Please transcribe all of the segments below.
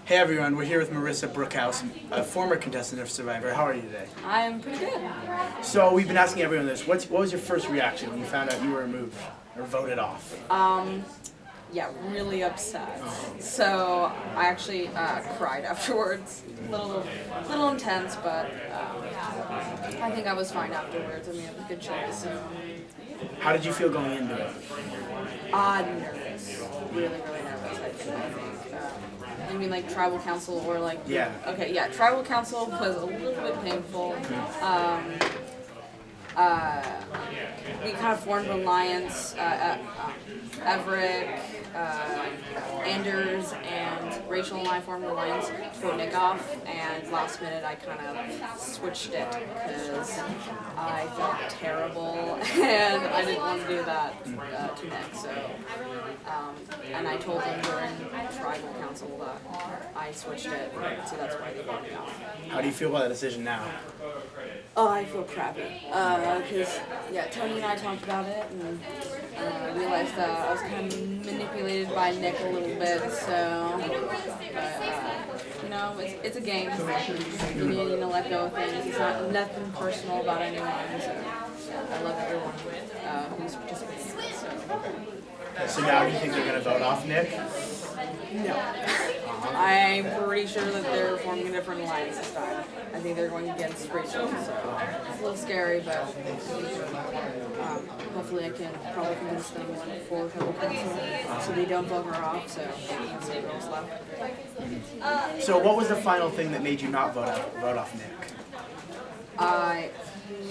Hey everyone, we're here with Marisa Brookhouse, a former contestant of Survivor. How are you today? I'm pretty good. So we've been asking everyone this. What was your first reaction when you found out you were removed or voted off? Yeah, really upset. So I actually cried afterwards. Little intense, but I think I was fine afterwards. I mean, it was a good choice. How did you feel going into it? Nervous. Really nervous. I think. You mean like tribal council or like? Yeah. Okay, yeah. Tribal council was a little bit painful. We kind of formed an alliance. Everett, Anders, and Rachel and I formed an alliance to vote Nick off, and last minute I kind of switched it because I felt terrible and I didn't want to do that to Nick. So, and I told them during tribal council that I switched it, so that's why they voted me off. How do you feel about that decision now? Oh, I feel crappy. Because, Tony and I talked about it and realized that I was kind of manipulated by Nick a little bit, so, it's a game. You need to let go of things. It's not nothing personal about anyone, so I love everyone who's participating in it, So now do you think they're going to vote off Nick? No. I'm pretty sure that they're forming a different alliance this time. I think they're going against Rachel, so it's a little scary, but hopefully I can probably convince them for tribal council so they don't vote her off, so maybe have some girls left. So what was the final thing that made you not vote off Nick? I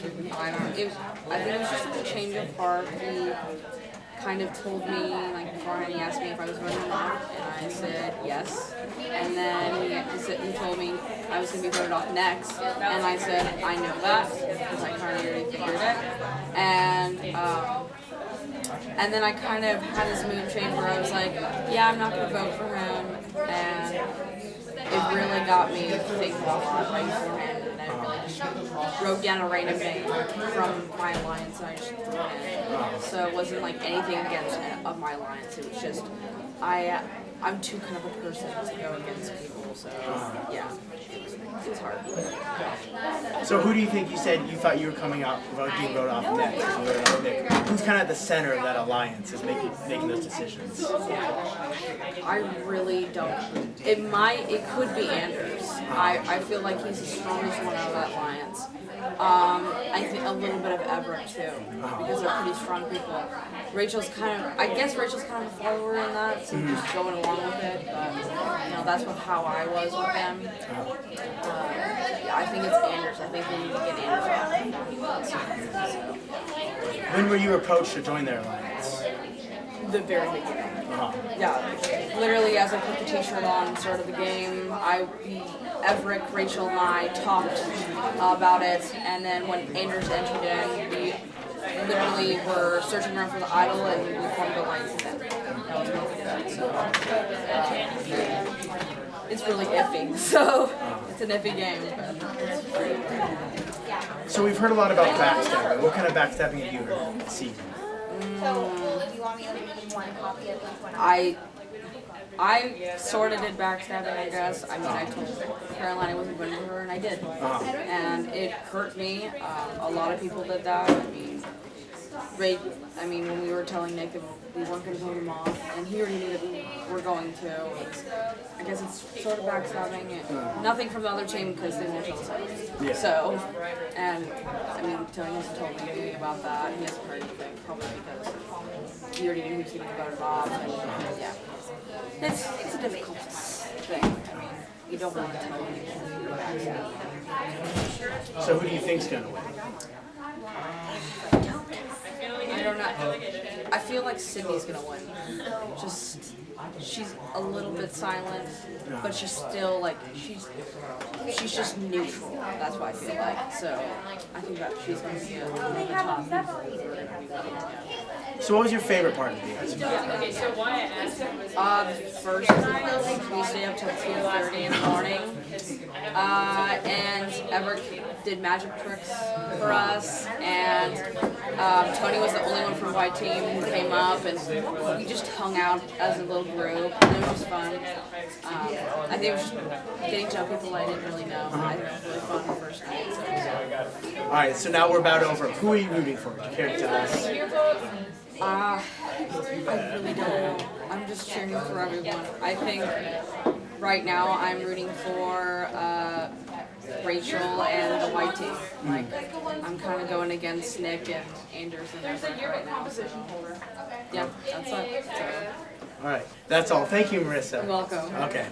don't know. I think it was just a change of heart. He kind of told me, like beforehand, he asked me if I was voting him off, and I said yes. And then he told me I was going to be voted off next, and I said I know that because I kind of already figured it. And then I kind of had this mood change where I was like, yeah, I'm not going to vote for him, and it really got me thinking a lot right beforehand. And I really just wrote down a random name from my alliance, and I just threw it in. So it wasn't like anything against of my alliance. It was just I'm too kind of a person to go against people. So yeah, it was hard. So who do you think you thought you were coming out being voted off next? Who's kind of at the center of that alliance is making those decisions? I really don't. It could be Anders. I feel like he's the strongest one out of that alliance. I think a little bit of Everett too, because they're pretty strong people. I guess Rachel's kind of a follower in that, so just going along with it. But that's how I was with them. I think it's Anders. I think we need to get Anders off. When were you approached to join their alliance? The very beginning. Yeah, literally as I put the t-shirt on and started the game, Everett, Rachel, and I talked about it, and then when Anders entered in, we literally were searching around for the idol, and we formed an alliance with them. That was what we did. So it's really iffy. So it's an iffy game. But. So we've heard a lot about backstabbing. What kind of backstabbing have you seen? I sort of did backstabbing, I guess. I mean, I told Caroline I wasn't voting for her, and I did. And it hurt me. A lot of people did that. When we were telling Nick that we weren't going to vote him off, and he already knew that we were going to. I guess it's sort of backstabbing. Nothing from the other team because they won't tell us anything. Yeah. So, Tony hasn't told me anything about that. He hasn't heard anything, probably because he already knew he was going to get voted off. And yeah, it's a difficult thing. You don't want to tell anything. So who do you think's going to win? I don't know. I feel like Sydney's gonna win. She's a little bit silent, but she's still she's just neutral. That's what I feel like. So I think that she's gonna be the top. So what was your favorite part of the game? The first we stayed up till 2:30 in the morning, and Everett did magic tricks for us, and Tony was the only one from white team who came up, and we just hung out as a little group, and it was just fun. I think it was just getting to know people I didn't really know. I think it was really fun the first night. So. All right, so now we're about over. Who are you rooting for? Do you care to tell us? I really don't know. I'm just cheering for everyone. I think right now I'm rooting for Rachel and the white team. Like, I'm kind of going against Nick and Anders and everything right now. So, yeah, that's it. So. All right, that's all. Thank you, Marisa. You're welcome. Okay.